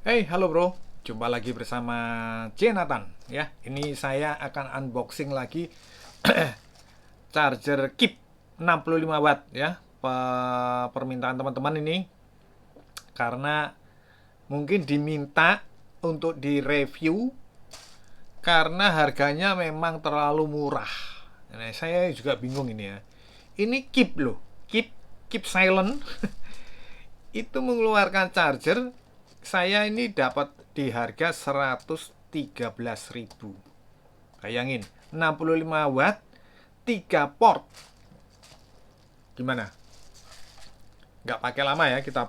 Hey, halo bro. Jumpa lagi bersama Jonathan ya. Ini saya akan unboxing lagi charger Keep 65 watt ya. Permintaan teman-teman ini karena mungkin diminta untuk direview karena harganya memang terlalu murah. Nah, saya juga bingung ini ya. Ini Keep loh. Keep Silent itu mengeluarkan charger saya ini dapat di harga 113.000. Bayangin, 65 watt 3 port. Gimana? Nggak pakai lama ya, kita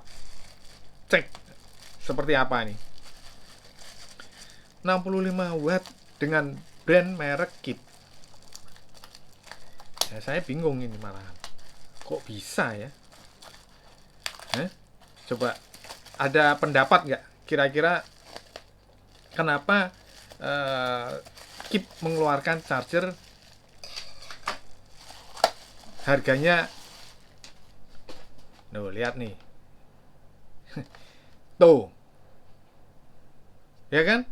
cek seperti apa nih. 65 watt dengan brand merek Kit. Ya, saya bingung ini malahan. Kok bisa ya? Coba ada pendapat nggak? Kira-kira kenapa Kit mengeluarkan charger harganya? Lihat nih. Tuh. Ya kan?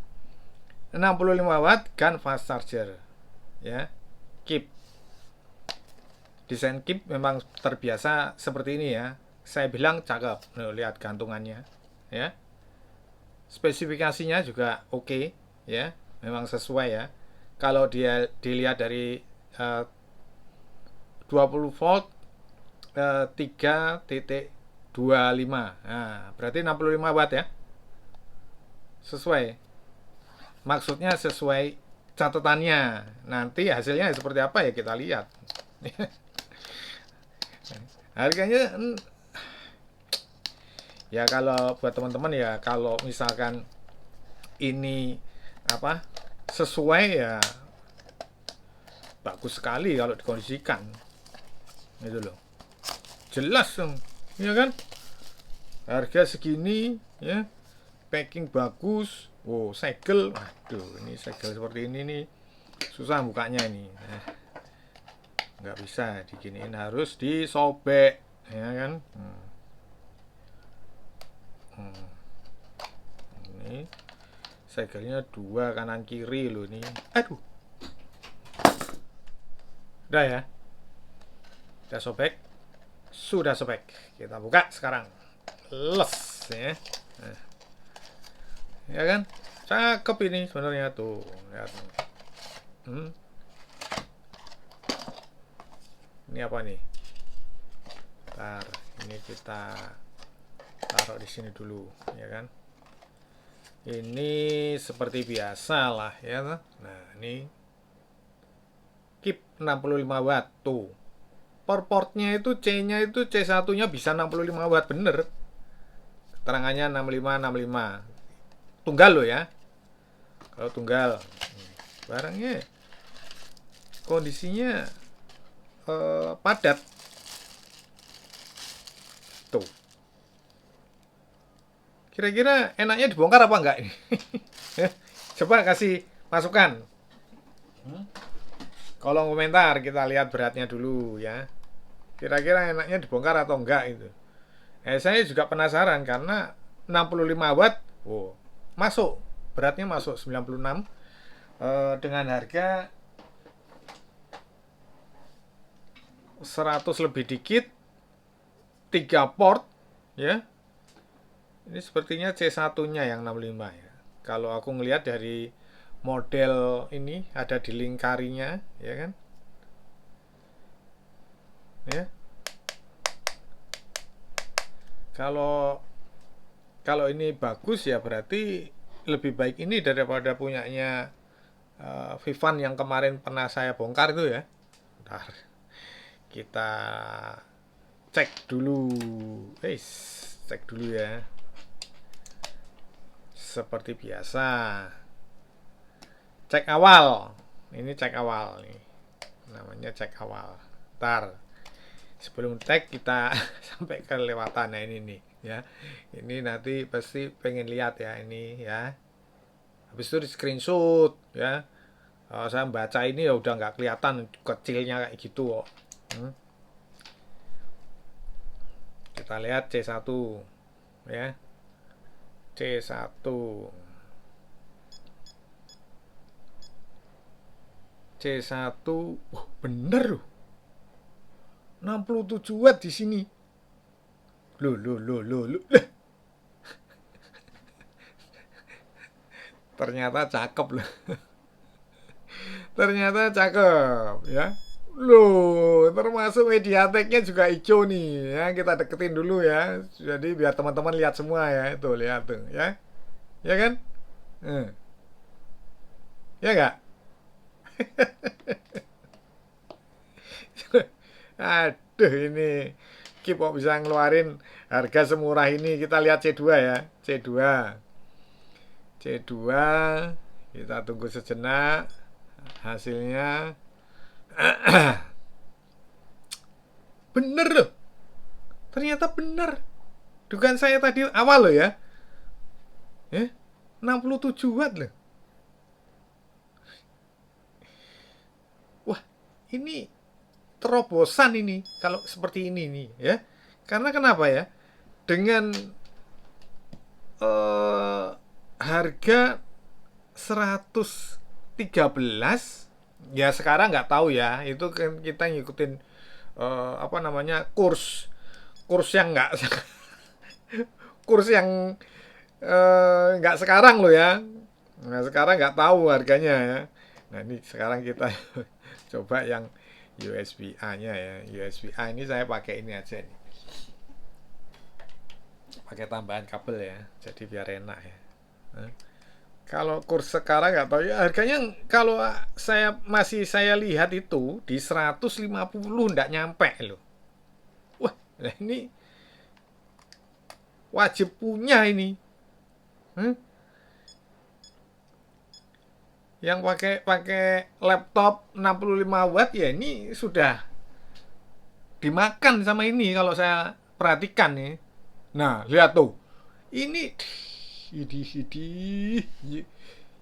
65 watt kan fast charger. Ya. Keep. Desain Keep memang terbiasa seperti ini ya. Saya bilang cakep. Lihat gantungannya. Ya. Spesifikasinya juga oke, ya. Memang sesuai ya. Kalau dia dilihat dari 20 volt 3.25. Nah, berarti 65 watt ya. Sesuai. Maksudnya sesuai catatannya. Nanti hasilnya seperti apa ya kita lihat. Harganya ya kalau buat teman-teman ya kalau misalkan ini apa sesuai ya bagus sekali kalau dikondisikan. Itu loh. Jelas dong. Ya kan? Harga segini ya, packing bagus. Wow, segel. Waduh, ini segel seperti ini nih. Susah bukanya ini. Nggak bisa diginiin, harus disobek. Ya kan? Ini segelnya dua kanan kiri loh nih. Aduh. Udah ya. Udah sobek. Sudah sobek. Kita buka sekarang. Les ya. Nah, ya kan? Cakep ini sebenarnya tuh. Lihat. Ini apa nih? Ntar ini kita taruh di sini dulu, ya kan? Ini seperti biasa lah ya. Nah, ini Keep 65 watt tuh. Per portnya itu C-nya itu C1-nya bisa 65 watt bener. Keterangannya 65. Tunggal loh ya. Kalau tunggal barangnya kondisinya padat tuh. Kira-kira enaknya dibongkar apa enggak ini? Coba kasih masukan. Kolom komentar, kita lihat beratnya dulu ya. Kira-kira enaknya dibongkar atau enggak itu. Saya juga penasaran karena 65 watt, wow, masuk. Beratnya masuk 96 dengan harga 100 lebih dikit 3 port ya. Ini sepertinya C1-nya yang 65 ya. Kalau aku ngelihat dari model ini ada di lingkarinya, ya kan? Ya. Kalau kalau ini bagus ya berarti lebih baik ini daripada punyanya Vivan yang kemarin pernah saya bongkar itu ya. Bentar. Kita cek dulu. Cek dulu ya. Seperti biasa. Cek awal. Ini cek awal nih. Namanya cek awal. Ntar sebelum tag kita sampai kelewatan. Nah ini nih ya. Ini nanti pasti pengen lihat ya ini ya. Habis itu di screenshot ya. Saya baca ini ya udah nggak kelihatan kecilnya kayak gitu kok. Kita lihat C1 ya. C1 C1 bener loh, 67 watt di sini. Loh. Ternyata cakep loh. Ternyata cakep ya. Loh, termasuk Mediateknya juga hijau nih ya. Kita deketin dulu ya. Jadi biar teman-teman lihat semua ya. Itu lihat tuh ya. Ya kan? Eh. Ya enggak? Aduh, ini kok bisa ngeluarin harga semurah ini. Kita lihat C2 ya. C2 kita tunggu sejenak hasilnya. Bener loh, ternyata bener dugaan saya tadi awal loh ya. 67 watt loh. Wah, ini terobosan ini kalau seperti ini nih ya. Karena kenapa ya? Dengan harga 113 ya, sekarang nggak tahu ya, itu kan kita ngikutin apa namanya, kurs yang nggak kurs yang nggak sekarang loh ya. Nah, sekarang nggak tahu harganya ya. Nah, ini sekarang kita coba yang USB-A-nya ya. USB-A ini saya pakai ini aja nih. Pakai tambahan kabel ya. Jadi biar enak ya. Kalau kurs sekarang nggak tahu ya harganya. Kalau saya lihat itu di 150 nggak nyampe loh. Wah, ini wajib punya ini. Yang pakai laptop 65 watt ya, ini sudah dimakan sama ini kalau saya perhatikan nih. Nah, lihat tuh. Ini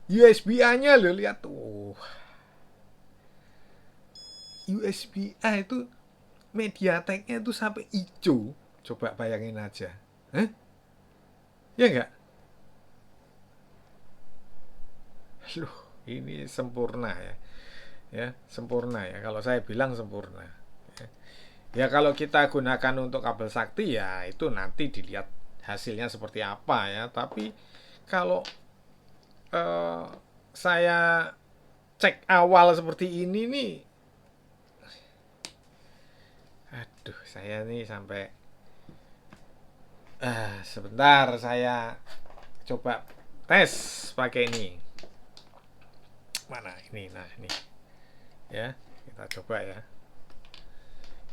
USB-A-nya loh, lihat tuh. USB-A itu Mediateknya itu sampai hijau. Coba bayangin aja. Ya enggak? Loh, ini sempurna ya. Ya, sempurna ya. Kalau saya bilang sempurna. Ya, kalau kita gunakan untuk kabel sakti ya itu nanti dilihat hasilnya seperti apa ya. Tapi kalau saya cek awal seperti ini nih, aduh, saya nih sampai sebentar, saya coba tes pakai ini. Mana ini? Nah, ini ya, kita coba ya.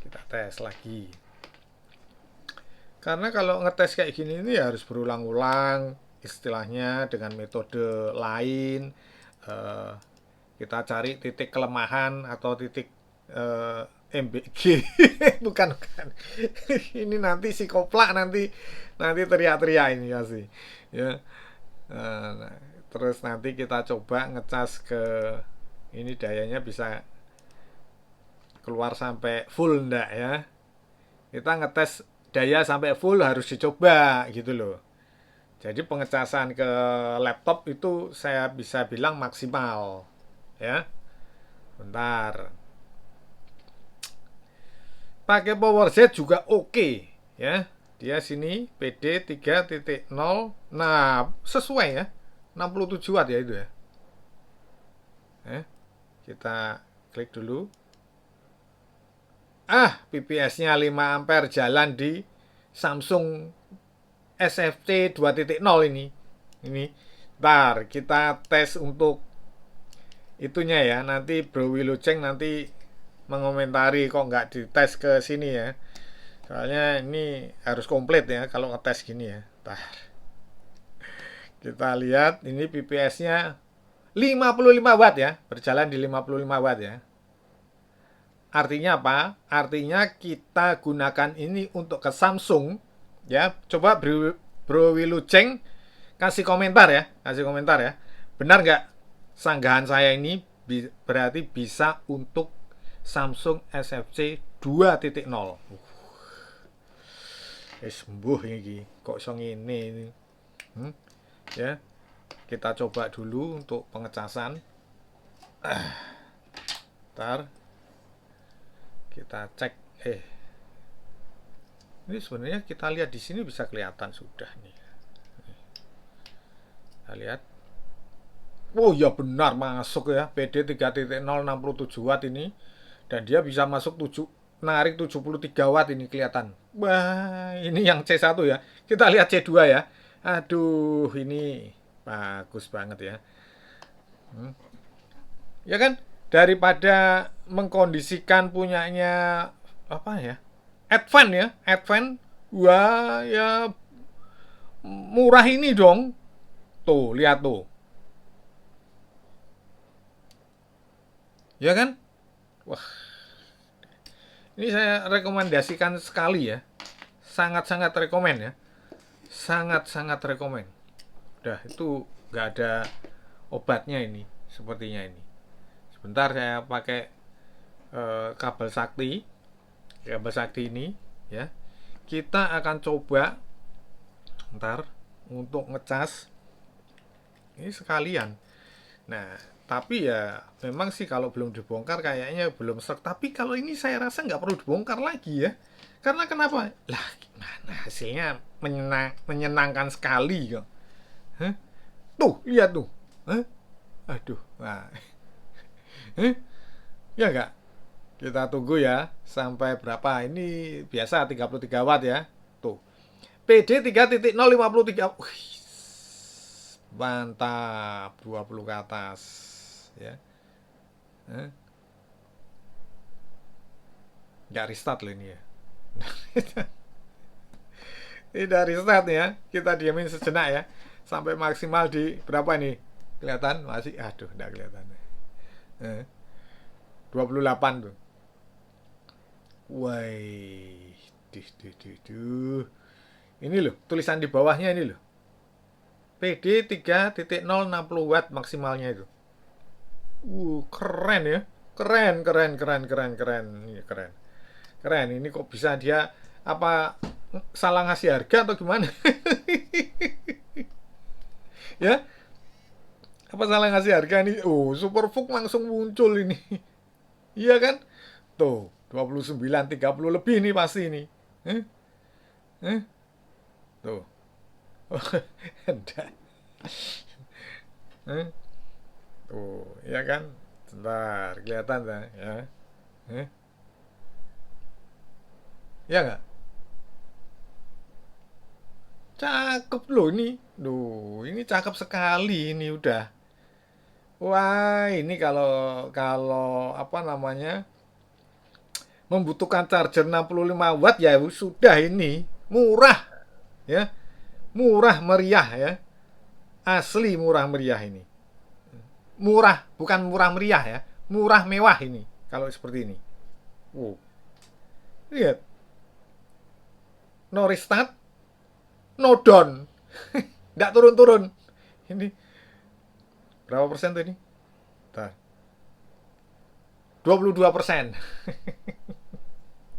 Kita tes lagi. Karena kalau ngetes kayak gini ini harus berulang-ulang, istilahnya dengan metode lain. Kita cari titik kelemahan atau titik MBG. bukan. Ini nanti si koplak nanti teriak-teriak ini ya sih. Ya. Nah, terus nanti kita coba ngecas ke ini, dayanya bisa keluar sampai full enggak ya. Kita ngetes daya sampai full harus dicoba gitu loh. Jadi pengecasan ke laptop itu saya bisa bilang maksimal ya. Bentar. Pakai PowerZ juga oke ya. Dia sini PD 3.0. Nah, sesuai ya. 67 watt ya itu ya. Kita klik dulu. PPS-nya 5 ampere jalan di Samsung SFC 2.0 ini. Ntar kita tes untuk itunya ya. Nanti Bro Wilujeng nanti mengomentari kok nggak dites ke sini ya. Soalnya ini harus komplit ya kalau ngetes gini ya. Ntar kita lihat ini PPS-nya 55 watt ya. Berjalan di 55 watt ya. Artinya apa? Artinya kita gunakan ini untuk ke Samsung ya. Coba Bro Wilujeng kasih komentar ya. Benar nggak sanggahan saya ini berarti bisa untuk Samsung SFC 2.0. Sembuh ini. Kok iso ngene ini. Ya, kita coba dulu untuk pengecasan. Ntar kita cek. Ini sebenarnya kita lihat di sini bisa kelihatan sudah nih. Kita lihat. Oh ya benar masuk ya, PD 3.0 67 watt ini, dan dia bisa masuk narik 73 watt ini kelihatan. Wah, ini yang C1 ya. Kita lihat C2 ya. Aduh, ini bagus banget ya. Ya kan, daripada mengkondisikan punyanya apa ya? Advance ya, Advance. Wah, ya murah ini dong. Tuh, lihat tuh. Ya kan? Wah, ini saya rekomendasikan sekali ya. Sangat-sangat rekomen ya. Sangat-sangat rekomen. Udah, itu nggak ada obatnya ini. Sepertinya ini. Sebentar saya pakai kabel sakti. Kabel sakti ini ya. Kita akan coba ntar untuk ngecas ini sekalian. Nah, tapi ya memang sih kalau belum dibongkar kayaknya belum serk. Tapi kalau ini saya rasa nggak perlu dibongkar lagi ya. Karena kenapa? Lah gimana hasilnya menyenangkan sekali kok. Hah? Tuh, lihat tuh. Hah? Aduh. Nah. Ya nggak? Kita tunggu ya sampai berapa. Ini biasa 33 watt ya. Tuh. PD 3.053. Mantap, 20 ke atas ya. Nggak restart loh ini ya. Ini dari restart ya. Kita diamin sejenak ya. Sampai maksimal di berapa nih? Kelihatan? Masih, aduh, nggak kelihatan. 28 tuh. Wah, ini loh, tulisan di bawahnya ini loh. PD 3.060 watt maksimalnya itu. Keren ya. Keren. Ini keren. Keren. Ini kok bisa dia apa salah ngasih harga atau gimana? Ya? Apa salah ngasih harga nih? Superfook langsung muncul ini. Iya kan? Tuh, 29 30 lebih nih pasti nih. Tuh. Ada. Tuh, ya kan? Sebentar, kelihatan ya. Ya nggak? Cakep loh ini. Duh, ini cakep sekali ini udah. Wah, ini kalau kalau apa namanya? Membutuhkan charger 65 watt ya sudah ini. Murah ya. Murah meriah ya. Asli murah meriah ini. Murah, bukan murah meriah ya. Murah mewah ini kalau seperti ini. Lihat. No restart, no down. Nggak turun-turun. Ini berapa persen tuh ini? 22%.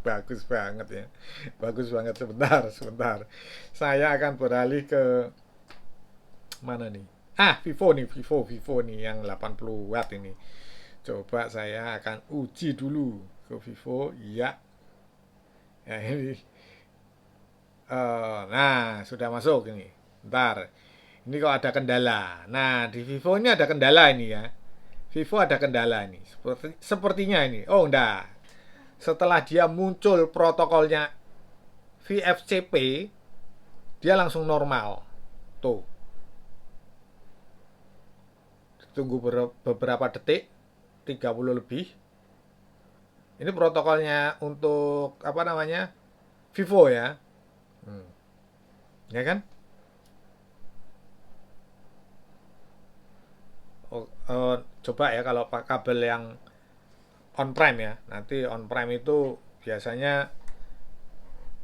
Bagus banget ya. Bagus banget. Sebentar. Saya akan beralih ke mana nih? Vivo nih yang 80 watt ini. Coba saya akan uji dulu ke Vivo. Iya. Ya ini. Nah, sudah masuk ini. Bentar. Ini kok ada kendala. Nah, di Vivo ini ada kendala ini ya. Vivo ada kendala ini. Sepertinya ini. Oh, enggak. Setelah dia muncul protokolnya VFCP, dia langsung normal. Tuh. Tunggu beberapa detik, 30 lebih. Ini protokolnya untuk apa namanya? Vivo ya. Ya kan? Coba ya kalau kabel yang on prime ya. Nanti on prime itu biasanya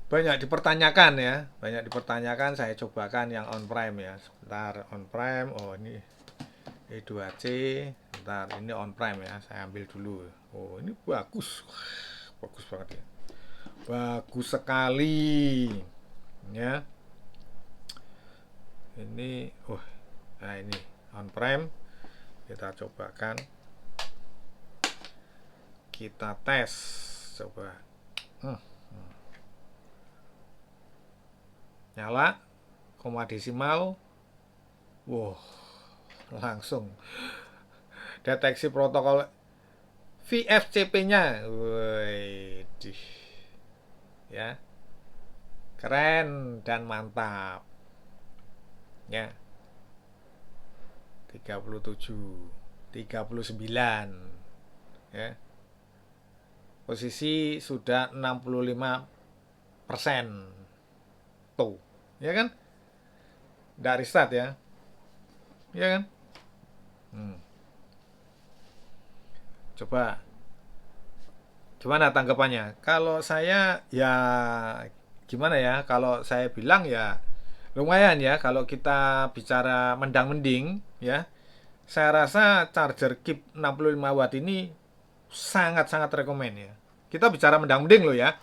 banyak dipertanyakan ya. Banyak dipertanyakan, saya cobakan yang on prime ya. Sebentar, on prime. Oh, ini E2C. Bentar, ini on prime ya. Saya ambil dulu. Oh, ini bagus. Bagus banget ya. Bagus sekali. Ya. Ini nah ini on prem, kita cobakan, kita tes coba. Nyala koma desimal. Langsung deteksi protokol VFCP-nya. Ya, keren dan mantap ya. 37, 39 ya. Posisi sudah 65% tuh, ya kan? Dari start ya, ya kan? Coba gimana tanggapannya? Kalau saya ya gimana ya? Kalau saya bilang ya lumayan ya. Kalau kita bicara mendang-mending ya, saya rasa charger Keep 65 watt ini sangat-sangat rekomen ya. Kita bicara mendang-mending loh ya.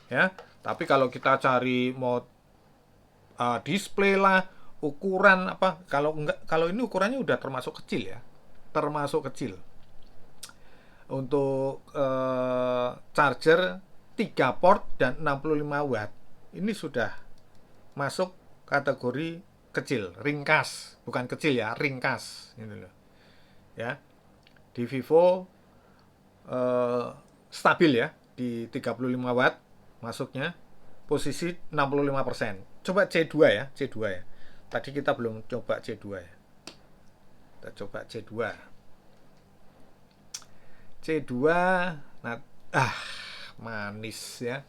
Ya, tapi kalau kita cari mau display lah, ukuran apa, kalau enggak, kalau ini ukurannya udah termasuk kecil ya. Termasuk kecil. Untuk charger 3 port dan 65 watt. Ini sudah masuk kategori kecil, ringkas, bukan kecil ya, ringkas gitu loh. Ya. Di Vivo stabil ya di 35 watt masuknya, posisi 65%. Coba C2 ya, C2 ya. Tadi kita belum coba C2 ya. Kita coba C2. C2 nah, manis ya.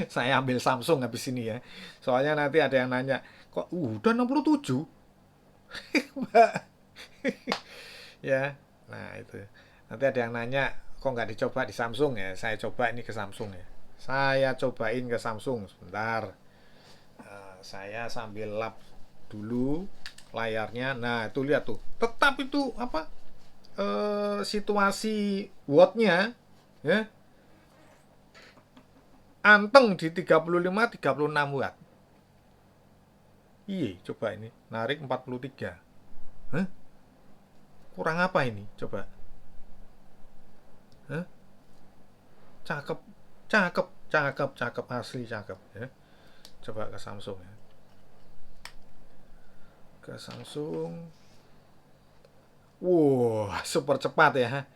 Saya ambil Samsung habis ini ya. Soalnya nanti ada yang nanya, kok udah 67? Ya, nah itu. Nanti ada yang nanya, kok nggak dicoba di Samsung ya? Saya coba ini ke Samsung ya. Saya cobain ke Samsung sebentar. Saya sambil lap dulu layarnya. Nah, itu lihat tuh. Tetap itu apa? Situasi wattnya ya. Anteng di 35-36 watt. Iya, coba ini. Narik 43. Hah? Kurang apa ini? Coba. Hah? Cakep, cakep, cakep, cakep, asli cakep ya. Coba ke Samsung ya. Ke Samsung. Super cepat ya.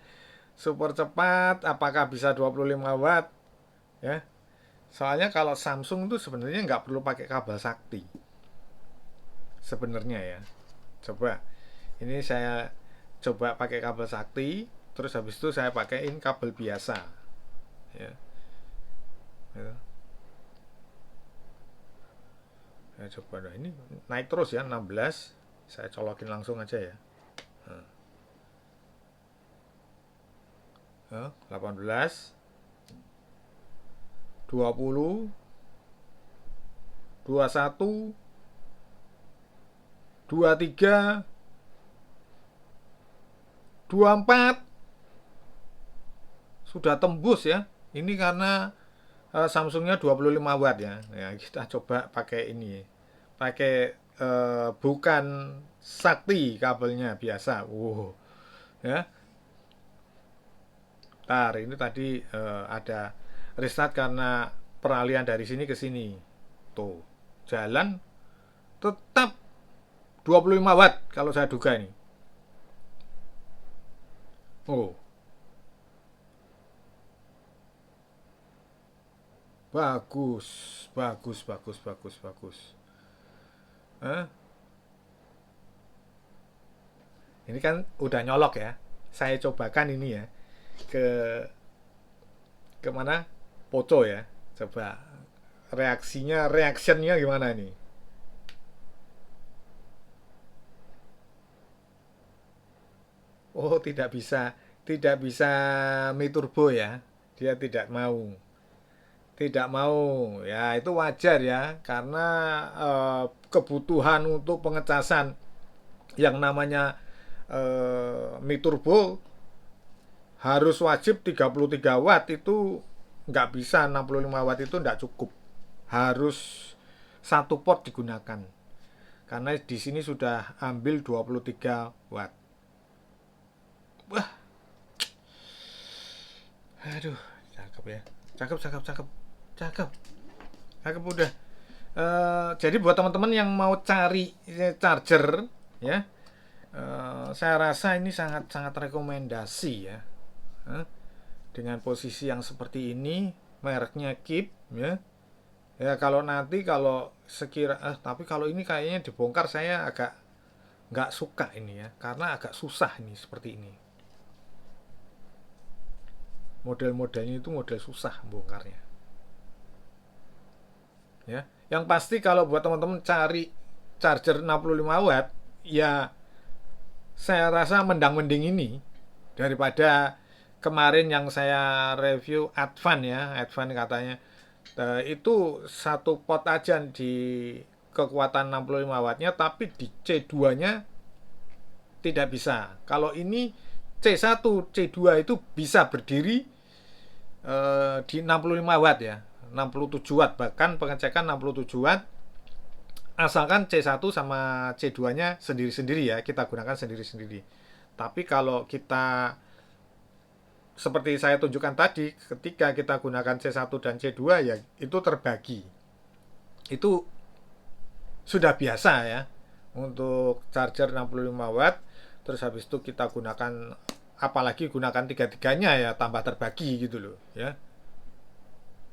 Super cepat, apakah bisa 25 watt? Ya. Soalnya kalau Samsung itu sebenarnya nggak perlu pakai kabel sakti. Sebenarnya ya. Coba. Ini saya coba pakai kabel sakti, terus habis itu saya pakaiin kabel biasa. Ya. Ya. Saya coba, nah ini naik terus ya, 16. Saya colokin langsung aja ya. 18, 20, 21, 23, 24. Sudah tembus ya. Ini karena Samsungnya 25 watt ya. Ya, kita coba pakai ini. Pakai bukan sakti kabelnya biasa. Ya. Ntar ini tadi ada restart karena peralihan dari sini ke sini. Tuh, jalan tetap 25 watt kalau saya duga ini. Bagus, bagus, bagus, bagus, bagus. Ini kan udah nyolok ya. Saya cobakan ini ya ke mana? Poco ya. Coba reactionnya gimana nih? Tidak bisa Mi Turbo ya. Dia tidak mau ya, itu wajar ya, karena kebutuhan untuk pengecasan yang namanya Mi Turbo harus wajib 33 watt, itu nggak bisa. 65 watt itu nggak cukup, harus satu port digunakan. karena di sini sudah ambil 23 watt. Wah, aduh, cakep ya, cakep, cakep, cakep, cakep, cakep udah. Jadi buat teman-teman yang mau cari charger ya, saya rasa ini sangat-sangat rekomendasi ya. Dengan posisi yang seperti ini, mereknya Keep ya. Ya kalau nanti kalau tapi kalau ini kayaknya dibongkar saya agak nggak suka ini ya, karena agak susah ini seperti ini. Model-modelnya itu model susah bongkarnya. Ya, yang pasti kalau buat teman-teman cari charger 65 watt, ya saya rasa mending ini daripada kemarin yang saya review Advan ya. Advan katanya itu satu pot aja di kekuatan 65 wattnya, tapi di C2 nya tidak bisa. Kalau ini C1 C2 itu bisa berdiri di 65 watt ya, 67 watt, bahkan pengecekan 67 watt, asalkan C1 sama C2 nya sendiri-sendiri ya, kita gunakan sendiri-sendiri. Tapi kalau kita seperti saya tunjukkan tadi, ketika kita gunakan C1 dan C2 ya itu terbagi. Itu sudah biasa ya untuk charger 65 watt. Terus habis itu kita gunakan, apalagi gunakan tiga-tiganya ya, tambah terbagi gitu loh ya.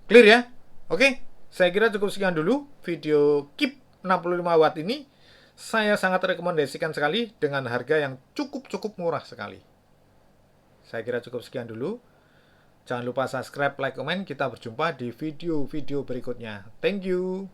Clear ya? Oke, saya kira cukup sekian dulu video Keep 65 watt ini. Saya sangat rekomendasikan sekali dengan harga yang cukup murah sekali. Saya kira cukup sekian dulu. Jangan lupa subscribe, like, komen. Kita berjumpa di video-video berikutnya. Thank you.